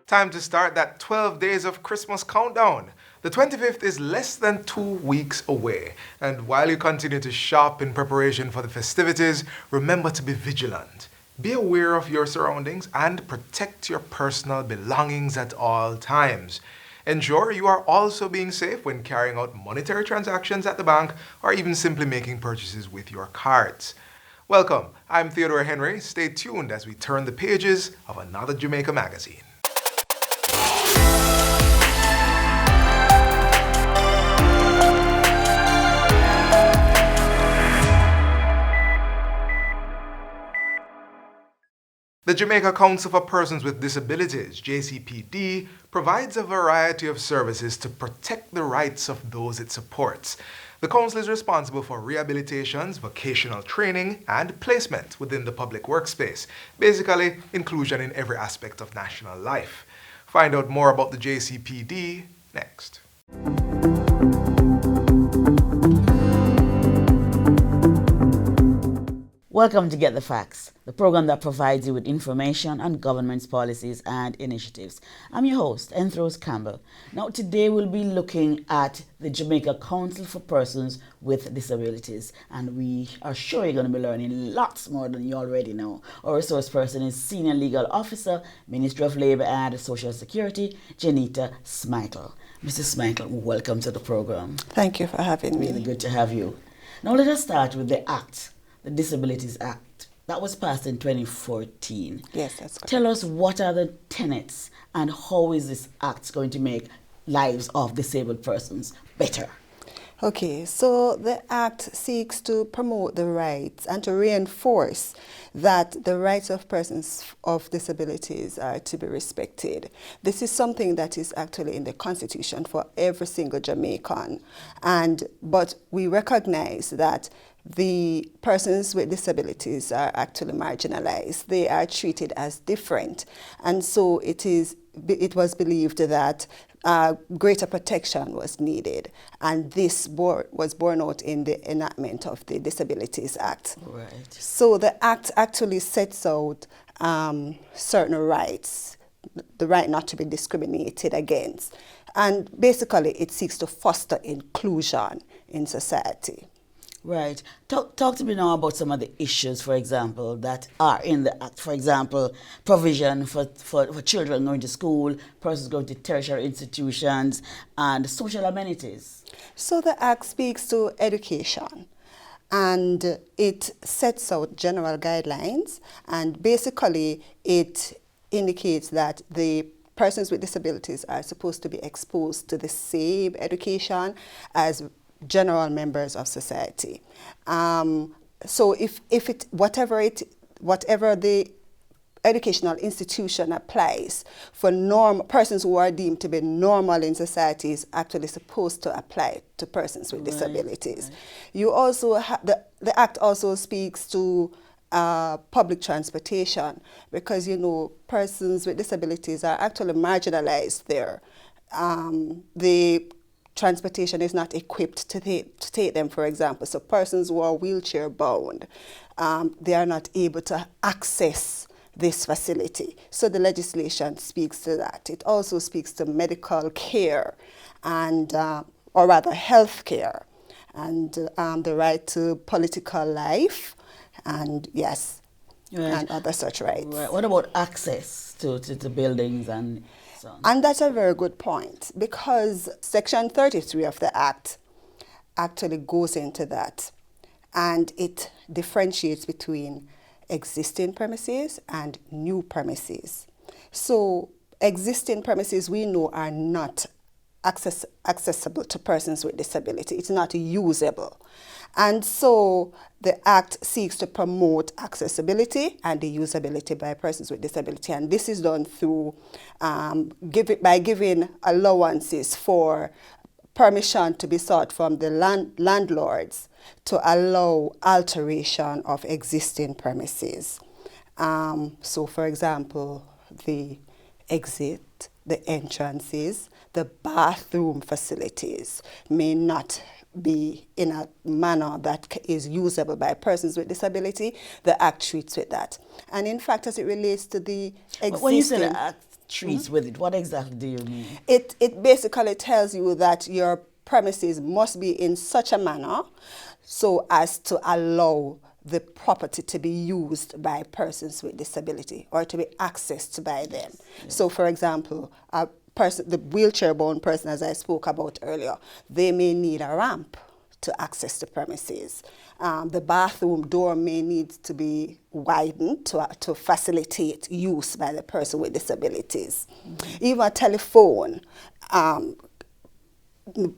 Time to start that 12 days of Christmas countdown. The 25th is less than 2 weeks away. And while you continue to shop in preparation for the festivities, remember to be vigilant. Be aware of your surroundings and protect your personal belongings at all times. Ensure you are also being safe when carrying out monetary transactions at the bank or even simply making purchases with your cards. Welcome, I'm Theodore Henry. Stay tuned as we turn the pages of another Jamaica Magazine. The Jamaica Council for Persons with Disabilities, JCPD, provides a variety of services to protect the rights of those it supports. The Council is responsible for rehabilitations, vocational training, and placement within the public workspace, basically inclusion in every aspect of national life. Find out more about the JCPD next. Welcome to Get the Facts, the program that provides you with information on government's policies and initiatives. I'm your host, Enthros Campbell. Now today we'll be looking at the Jamaica Council for Persons with Disabilities, and we are sure you're going to be learning lots more than you already know. Our resource person is Senior Legal Officer, Ministry of Labour and Social Security, Janita Smytle. Mrs. Smytle, welcome to the program. Thank you for having me. Really good to have you. Now let us start with the Act. The Disabilities Act. That was passed in 2014. Yes, that's correct. Tell us, what are the tenets and how is this act going to make lives of disabled persons better? Okay, so the Act seeks to promote the rights and to reinforce that the rights of persons of disabilities are to be respected. This is something that is actually in the Constitution for every single Jamaican. But we recognize that the persons with disabilities are actually marginalized. They are treated as different. And so it was believed that greater protection was needed. And this was borne out in the enactment of the Disabilities Act. Right. So the Act actually sets out certain rights, the right not to be discriminated against. And basically it seeks to foster inclusion in society. Right. Talk to me now about some of the issues, for example, that are in the Act. For example, provision for children going to school, persons going to tertiary institutions, and social amenities. So the Act speaks to education, and it sets out general guidelines, and basically it indicates that the persons with disabilities are supposed to be exposed to the same education as general members of society. So whatever the educational institution applies for persons who are deemed to be normal in society is actually supposed to apply to persons with disabilities. Right. You also the Act also speaks to public transportation, because persons with disabilities are actually marginalized there. The transportation is not equipped to take them, for example. So persons who are wheelchair bound, they are not able to access this facility. So the legislation speaks to that. It also speaks to medical care and, or rather health care, and the right to political life, and yes, right, and other such rights. Right. What about access to buildings and so on? And that's a very good point, because Section 33 of the Act actually goes into that, and it differentiates between existing premises and new premises. So existing premises, we know, are not accessible to persons with disability. It's not usable. And so the Act seeks to promote accessibility and the usability by persons with disability. And this is done through by giving allowances for permission to be sought from the landlords to allow alteration of existing premises. So for example, the exit, the entrances, the bathroom facilities may not be in a manner that is usable by persons with disability. The Act treats with that. And in fact, as it relates to the existing... When you say the Act treats with it. What exactly do you mean? It basically tells you that your premises must be in such a manner so as to allow the property to be used by persons with disability or to be accessed by them. Yes. So, for example, the wheelchair-bound person, as I spoke about earlier, they may need a ramp to access the premises. The bathroom door may need to be widened to facilitate use by the person with disabilities. Even a telephone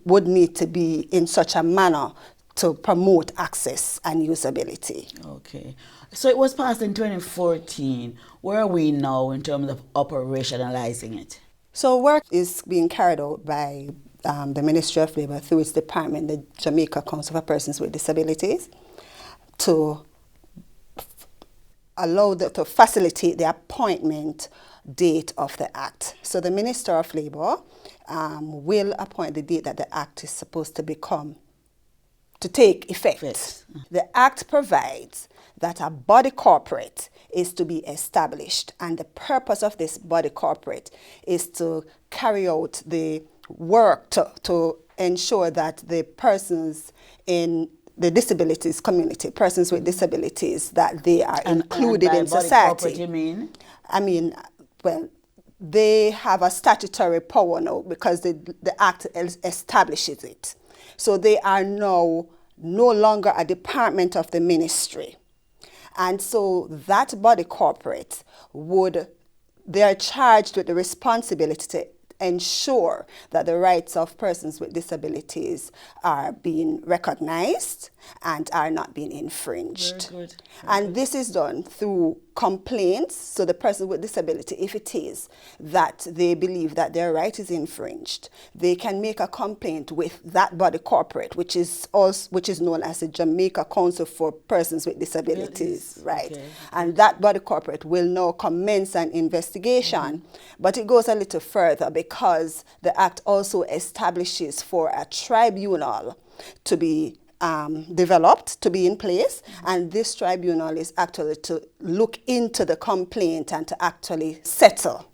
would need to be in such a manner to promote access and usability. Okay. So it was passed in 2014. Where are we now in terms of operationalizing it? So work is being carried out by the Ministry of Labour through its department, the Jamaica Council for Persons with Disabilities, to to facilitate the appointment date of the Act. So the Minister of Labour will appoint the date that the Act is supposed to take effect. Yes. The Act provides that a body corporate is to be established, and the purpose of this body corporate is to carry out the work to ensure that the persons in the disabilities community, persons with disabilities, that they are included in society. Body corporate, you mean? I mean, well, they have a statutory power now because the Act establishes it. So they are now no longer a department of the ministry. And so that body corporate they are charged with the responsibility to ensure that the rights of persons with disabilities are being recognized and are not being infringed. Very good. And this is done through complaints. So the person with disability, if it is that they believe that their right is infringed, they can make a complaint with that body corporate, which is known as the Jamaica Council for Persons with Disabilities, right? Okay. And that body corporate will now commence an investigation, but it goes a little further because the Act also establishes for a tribunal to be developed, to be in place, and this tribunal is actually to look into the complaint and to actually settle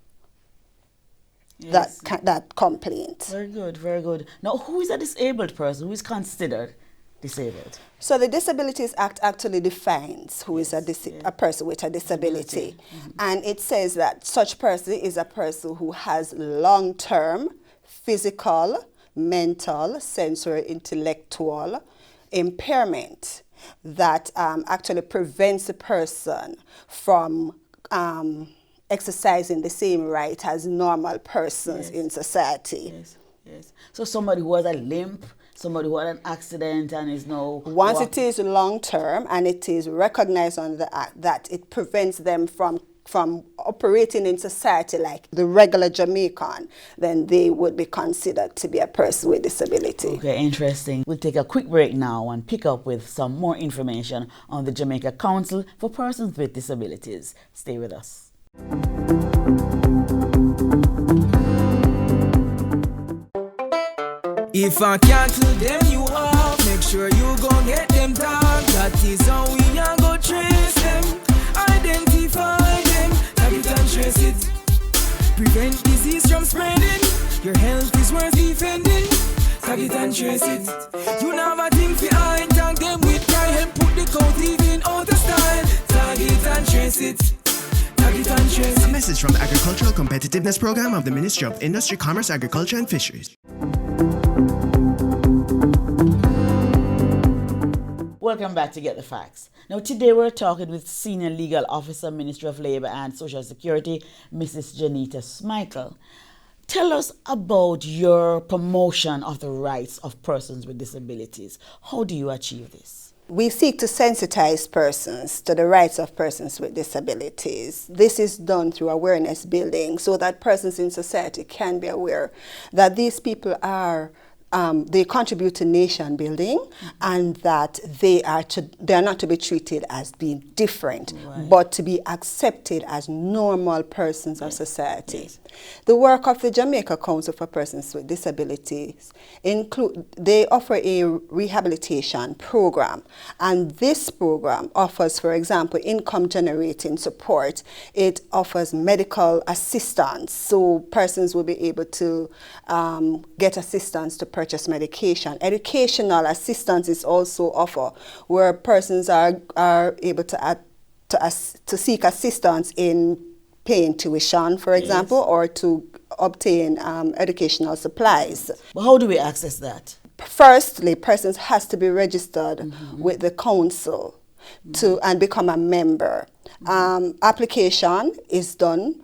that complaint. Very good, very good. Now, who is a disabled person? Who is considered disabled? So the Disabilities Act actually defines who is a person with a disability. And it says that such person is a person who has long-term physical, mental, sensory, intellectual impairment that actually prevents the person from exercising the same right as normal persons in society. Yes, yes. So somebody who has a limp, somebody who had an accident and is now... Once it is long-term and it is recognized under the Act that it prevents them from operating in society like the regular Jamaican, then they would be considered to be a person with disability. Okay, interesting. We'll take a quick break now and pick up with some more information on the Jamaica Council for Persons with Disabilities. Stay with us. If I cancel them you off, make sure you go get them down. That is how we are go trace them, identify them, tag it and trace it. Prevent disease from spreading, your health is worth defending. Tag it and trace it. You know a thing for I tag them with pride and put the coat even out of style. Tag it and trace it. Tag it and trace it. A message from the Agricultural Competitiveness Program of the Ministry of Industry, Commerce, Agriculture and Fisheries. Welcome back to Get the Facts. Now today we're talking with Senior Legal Officer, Ministry of Labour and Social Security, Mrs. Janita Smikle. Tell us about your promotion of the rights of persons with disabilities. How do you achieve this? We seek to sensitize persons to the rights of persons with disabilities. This is done through awareness building so that persons in society can be aware that these people are they contribute to nation building, and that they are not to be treated as being different, but to be accepted as normal persons of society. Yes. The work of the Jamaica Council for Persons with Disabilities they offer a rehabilitation program, and this program offers, for example, income generating support. It offers medical assistance, so persons will be able to get assistance to purchase medication. Educational assistance is also offered, where persons are able to seek assistance in paying tuition, for example, or to obtain educational supplies. But how do we access that? Firstly, persons has to be registered with the council and become a member. Application is done,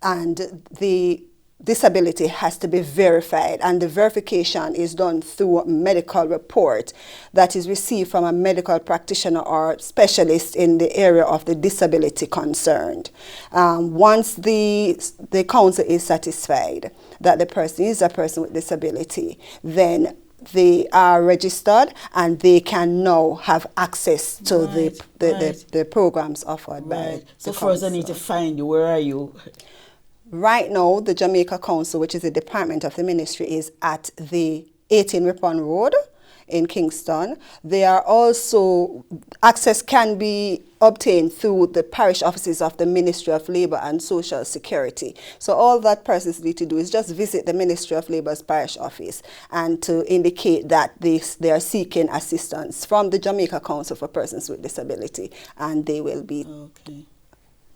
and the disability has to be verified, and the verification is done through a medical report that is received from a medical practitioner or specialist in the area of the disability concerned. Once the council is satisfied that the person is a person with disability, then they are registered and they can now have access to the programs offered by So the first I council. need to find you. Where are you? Right now, the Jamaica Council, which is a department of the ministry, is at the 18 Ripon Road in Kingston. They are also, access can be obtained through the parish offices of the Ministry of Labour and Social Security. So all that persons need to do is just visit the Ministry of Labour's parish office and to indicate that they are seeking assistance from the Jamaica Council for Persons with Disability, and they will be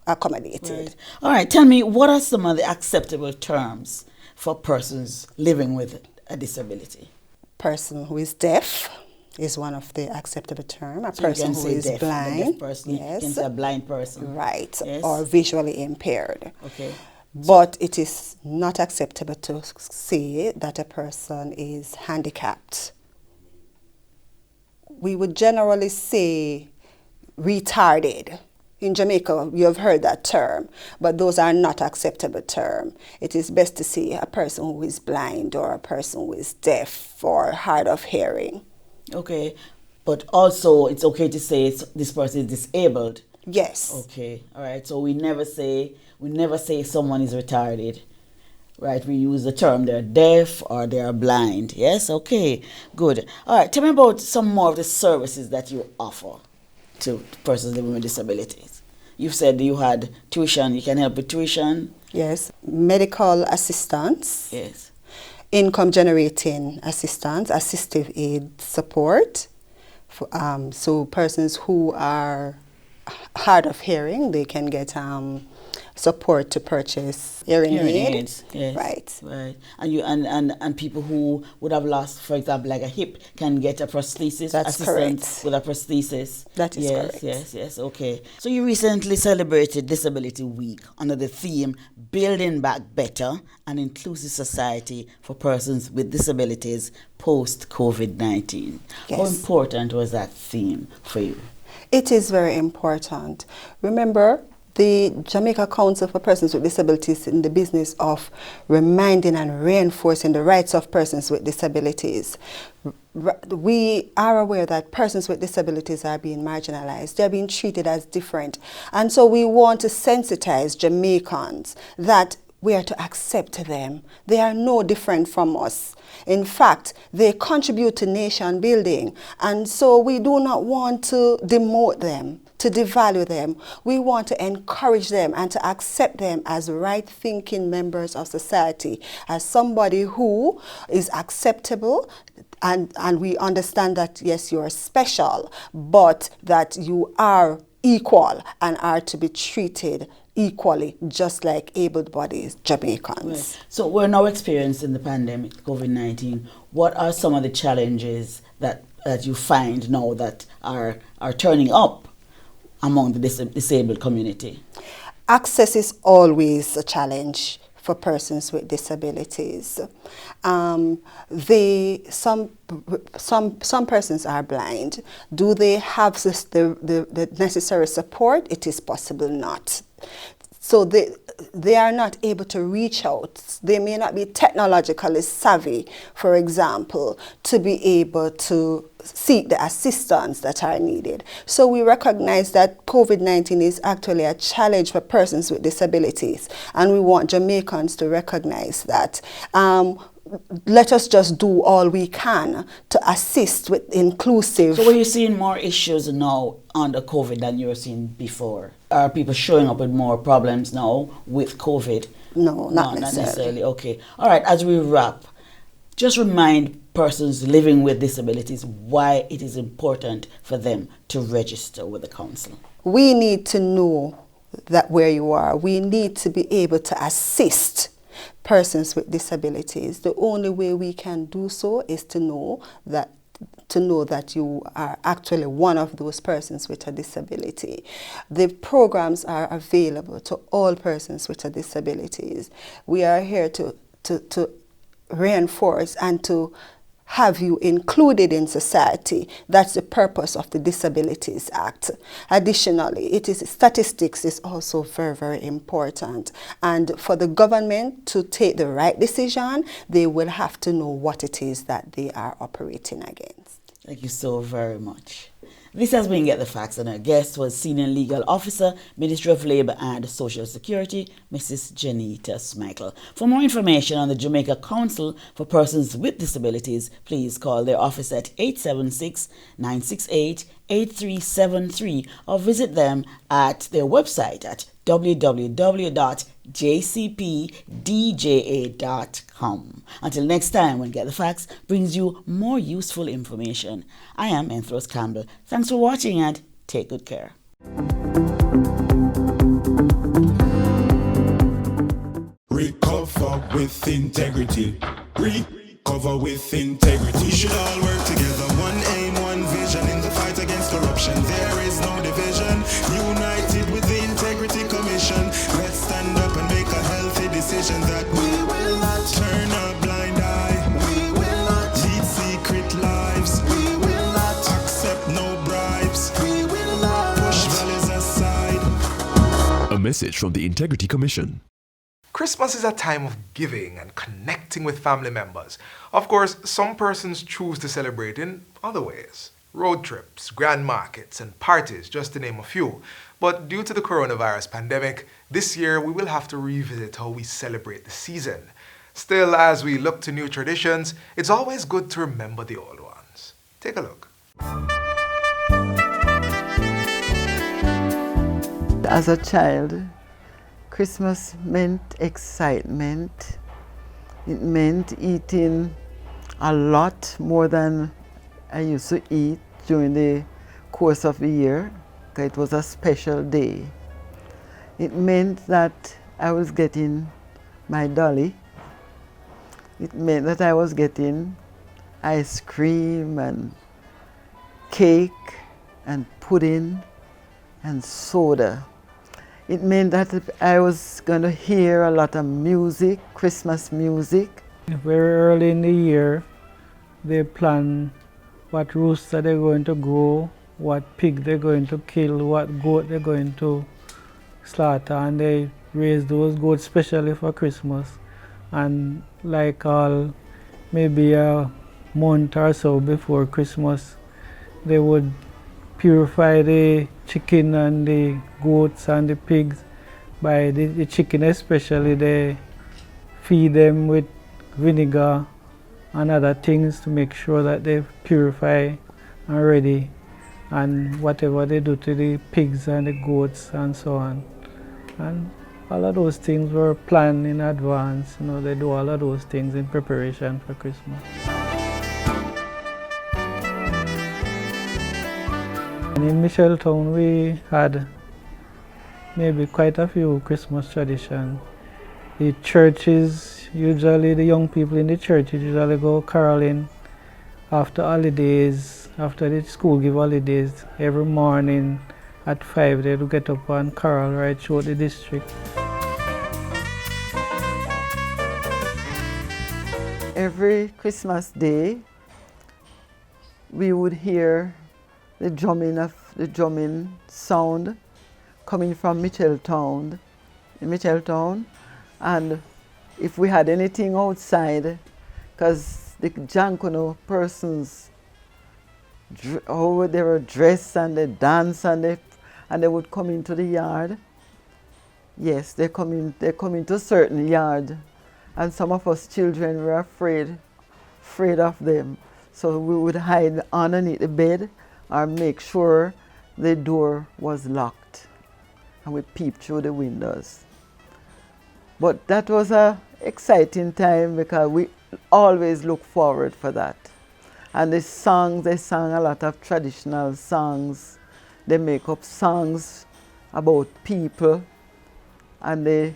accommodated. Right. All right, tell me, what are some of the acceptable terms for persons living with a disability? Person who is deaf is one of the acceptable terms. A person who is blind. A deaf person. Yes. You can say a blind person. Right. Yes. Or visually impaired. Okay. But it is not acceptable to say that a person is handicapped. We would generally say retarded. In Jamaica, you have heard that term, but those are not acceptable terms. It is best to say a person who is blind or a person who is deaf or hard of hearing. Okay, but also it's okay to say this person is disabled. Yes. Okay, all right. So we never say someone is retarded, right? We use the term they're deaf or they're blind. Yes. Okay. Good. All right. Tell me about some more of the services that you offer to persons living with disabilities. You've said you had tuition. You can help with tuition. Yes. Medical assistance. Yes. Income generating assistance, assistive aid support. So persons who are hard of hearing, they can get support to purchase hearing aids. Yes. Right. And you and people who would have lost, for example, like a hip, can get a prosthesis. That's correct. With a prosthesis. That is correct. Yes. Okay. So you recently celebrated Disability Week under the theme "Building Back Better: An Inclusive Society for Persons with Disabilities Post COVID-19." Yes. How important was that theme for you? It is very important. Remember, the Jamaica Council for Persons with Disabilities is in the business of reminding and reinforcing the rights of persons with disabilities. We are aware that persons with disabilities are being marginalized. They're being treated as different. And so we want to sensitize Jamaicans that we are to accept them. They are no different from us. In fact, they contribute to nation building. And so we do not want to demote them, to devalue them. We want to encourage them and to accept them as right-thinking members of society, as somebody who is acceptable, and we understand that, yes, you're special, but that you are equal and are to be treated equally, just like able-bodied Jamaicans. Right. So we're now experiencing the pandemic, COVID-19. What are some of the challenges that you find now that are turning up among the disabled community? Access is always a challenge for persons with disabilities. Some persons are blind. Do they have the necessary support? It is possible not. So they are not able to reach out. They may not be technologically savvy, for example, to be able to seek the assistance that are needed. So we recognize that COVID-19 is actually a challenge for persons with disabilities, and we want Jamaicans to recognize that. Let us just do all we can to assist with inclusive. So, are you seeing more issues now under COVID than you were seeing before? Are people showing up with more problems now with COVID? No, not Not necessarily. necessarily. Okay. All right. As we wrap, just remind persons living with disabilities why it is important for them to register with the council. We need to know that where you are. We need to be able to assist persons with disabilities. The only way we can do so is to know that you are actually one of those persons with a disability. The programs are available to all persons with a disabilities. We are here to reinforce and to have you included in society. That's the purpose of the Disabilities Act. Additionally, statistics is also very, very important. And for the government to take the right decision, they will have to know what it is that they are operating against. Thank you so very much. This has been Get the Facts, and our guest was Senior Legal Officer, Ministry of Labour and Social Security, Mrs. Janita Smichael. For more information on the Jamaica Council for Persons with Disabilities, please call their office at 876-968-8373 or visit them at their website at www.jcpdja.com. Until next time, when Get the Facts brings you more useful information, I am Enthros Campbell. Thanks for watching and take good care. Recover with integrity. Recover with integrity. We should all work together. One aim, one vision in the fight against corruption. There is no division. United with the Integrity Commission. Let's stand up and make a healthy decision that we will not turn a blind eye. We will not lead secret lives. We will not accept no bribes. We will not push values aside. A message from the Integrity Commission. Christmas is a time of giving and connecting with family members. Of course, some persons choose to celebrate in other ways. Road trips, grand markets, and parties, just to name a few. But due to the coronavirus pandemic, this year we will have to revisit how we celebrate the season. Still, as we look to new traditions, it's always good to remember the old ones. Take a look. As a child, Christmas meant excitement. It meant eating a lot more than I used to eat during the course of the year. It was a special day. It meant that I was getting my dolly. It meant that I was getting ice cream and cake and pudding and soda. It meant that I was going to hear a lot of music, Christmas music. Very early in the year, they plan what rooster they're going to grow, what pig they're going to kill, what goat they're going to slaughter, and they raise those goats specially for Christmas. And like maybe a month or so before Christmas, they would purify the chicken and the goats and the pigs. By the chicken especially, they feed them with vinegar and other things to make sure that they purify and ready, and whatever they do to the pigs and the goats and so on. And all of those things were planned in advance. They do all of those things in preparation for Christmas. And in Micheltown we had maybe quite a few Christmas traditions. The churches, usually the young people in the churches usually go caroling after holidays, after the school give holidays. Every morning at 5 they do get up and carol right through the district. Every Christmas day we would hear the drumming sound coming from Micheltown in Mitchelltown, and if we had anything outside, because the Jankono persons, how they were dressed and they dance and they would come into the yard. Yes, they come into a certain yard, and some of us children were afraid of them. So we would hide underneath the bed or make sure the door was locked, and we peeped through the windows. But that was a exciting time because we always look forward for that. And they sang a lot of traditional songs. They make up songs about people, and they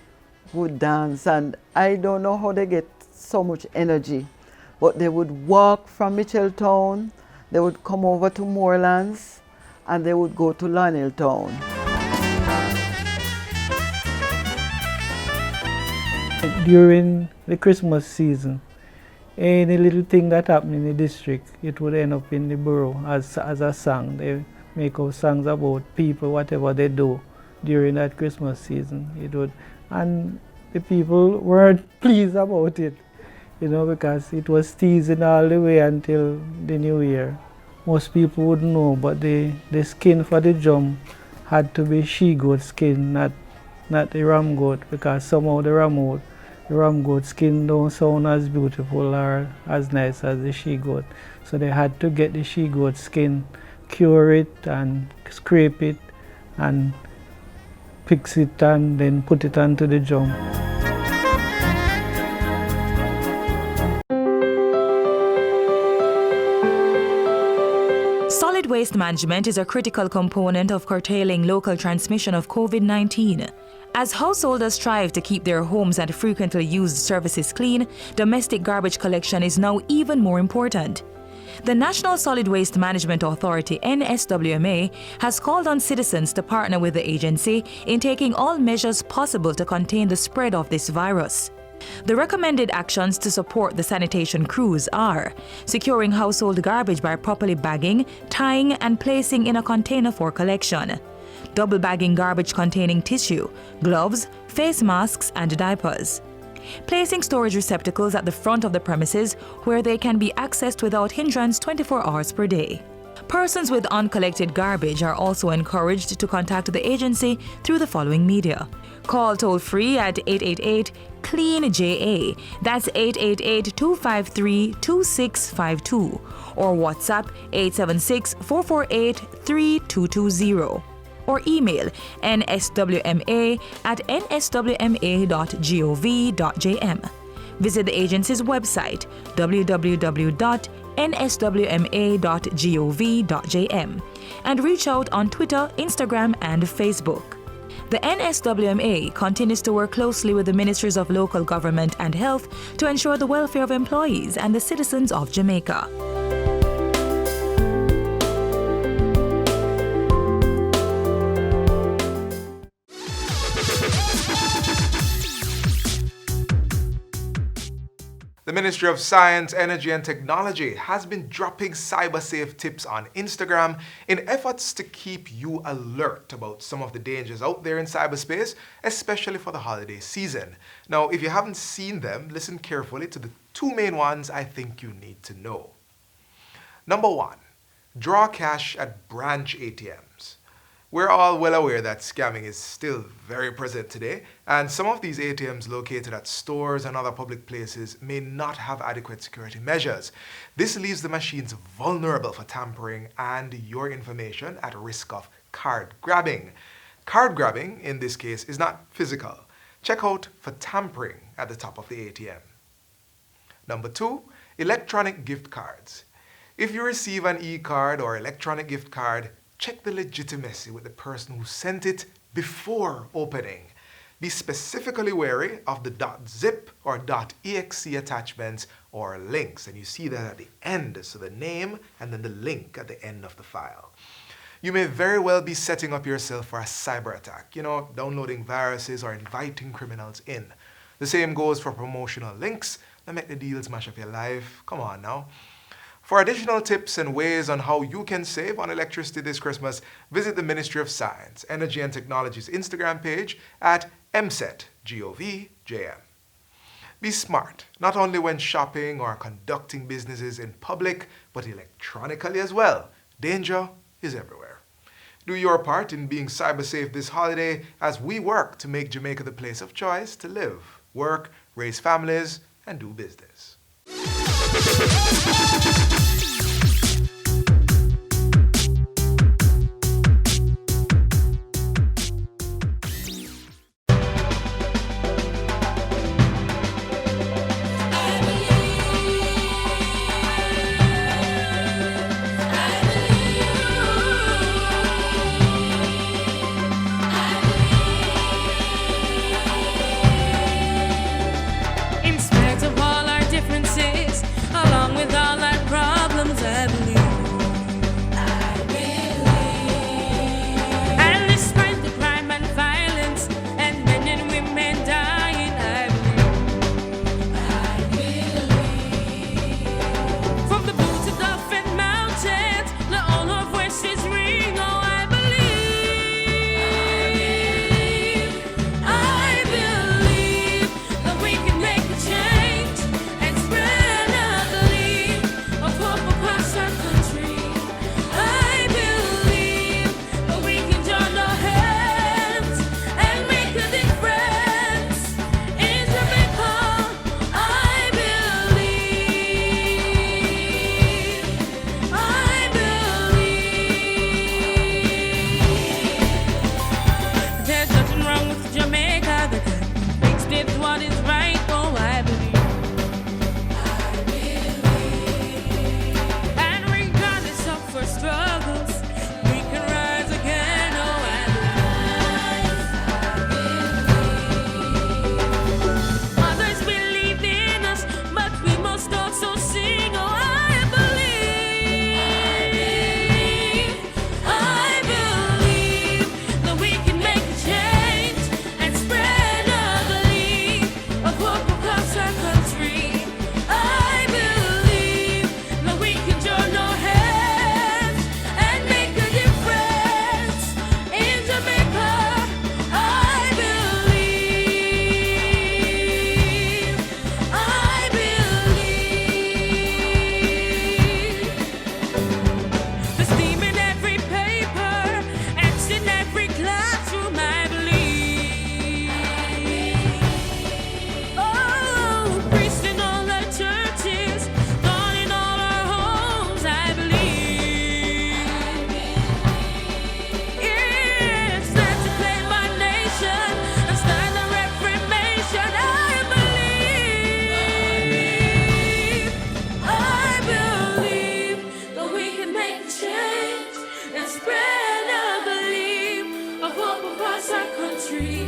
would dance. And I don't know how they get so much energy, but they would walk from Mitchelltown, they would come over to Moorlands, and they would go to Loneltown. During the Christmas season, any little thing that happened in the district, it would end up in the borough as a song. They make up songs about people, whatever they do during that Christmas season. It would, and the people weren't pleased about it, because it was teasing all the way until the New Year. Most people would know, but the skin for the drum had to be she-goat skin, not the ram goat, because somehow the ram goat skin don't sound as beautiful or as nice as the she-goat. So they had to get the she-goat skin, cure it and scrape it and fix it and then put it onto the drum. Solid waste management is a critical component of curtailing local transmission of COVID-19. As householders strive to keep their homes and frequently used surfaces clean, domestic garbage collection is now even more important. The National Solid Waste Management Authority, NSWMA, has called on citizens to partner with the agency in taking all measures possible to contain the spread of this virus. The recommended actions to support the sanitation crews are securing household garbage by properly bagging, tying, and placing in a container for collection, double bagging garbage containing tissue, gloves, face masks, and diapers, placing storage receptacles at the front of the premises where they can be accessed without hindrance 24 hours per day. Persons with uncollected garbage are also encouraged to contact the agency through the following media. Call toll-free at 888-CLEAN-JA, that's 888-253-2652, or WhatsApp 876-448-3220, or email nswma@nswma.gov.jm. Visit the agency's website www.nswma.gov.jm and reach out on Twitter, Instagram, and Facebook. The NSWMA continues to work closely with the Ministries of Local Government and Health to ensure the welfare of employees and the citizens of Jamaica. The Ministry of Science, Energy and Technology has been dropping cyber-safe tips on Instagram in efforts to keep you alert about some of the dangers out there in cyberspace, especially for the holiday season. Now, if you haven't seen them, listen carefully to the two main ones I think you need to know. Number 1, draw cash at branch ATMs. We're all well aware that scamming is still very present today, and some of these ATMs located at stores and other public places may not have adequate security measures. This leaves the machines vulnerable for tampering and your information at risk of card grabbing. Card grabbing, in this case, is not physical. Check out for tampering at the top of the ATM. Number 2, electronic gift cards. If you receive an e-card or electronic gift card, check the legitimacy with the person who sent it before opening. Be specifically wary of the .zip or .exe attachments or links, and you see that at the end, so the name and then the link at the end of the file. You may very well be setting up yourself for a cyber attack, downloading viruses or inviting criminals in. The same goes for promotional links that make the deals mash up your life. Come on now. For additional tips and ways on how you can save on electricity this Christmas, visit the Ministry of Science, Energy and Technology's Instagram page at mset.gov.jm. Be smart, not only when shopping or conducting businesses in public, but electronically as well. Danger is everywhere. Do your part in being cyber safe this holiday as we work to make Jamaica the place of choice to live, work, raise families, and do business. In spite of all our differences, along with all our problems, I believe. And despite the crime and violence and men and women dying, I believe. From the blue to Dolphin Mountains, let all our voices ring. Oh, I believe. I believe that we can make a change and spread a belief of hope across our country. I believe that we can join our hands and make a difference in Jamaica. I believe. There's nothing wrong with Jamaica that makes it what is right. Oh, I believe. And regardless of our struggles, we can rise again. Oh, I believe. Others believe in us, but we must also sing. Oh, I believe. I believe that we can make a change and spread a belief of hope across our country. I believe that we can join our hands and make a difference in Jamaica. I believe. I believe. The steam in every paper, X in every classroom, I believe. Oh, priests in all our churches, God in all our homes, I believe. It's time to claim our nation and start a reformation, I believe. I believe that we can make a change and spread a belief of hope across our country.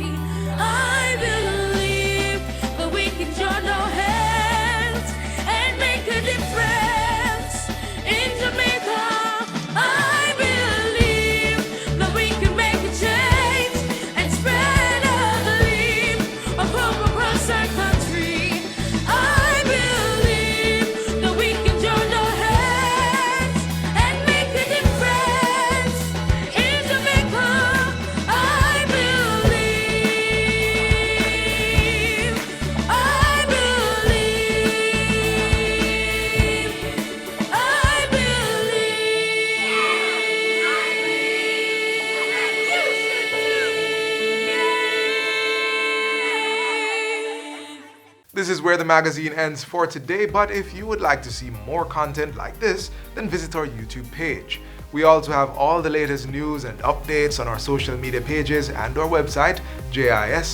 I believe that we can join our hands and make a difference in Jamaica. I believe that we can make a change and spread a belief of hope across our country. I believe that we can join our hands and make a difference in Jamaica. I believe. I believe. I believe. This is where the magazine ends for today, but if you would like to see more content like this, then visit our YouTube page. We also have all the latest news and updates on our social media pages and our website, jis.gov.jm.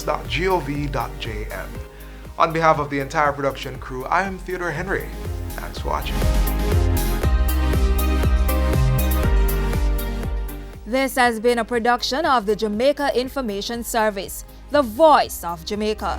On behalf of the entire production crew, I am Theodore Henry. Thanks for watching. This has been a production of the Jamaica Information Service, the voice of Jamaica.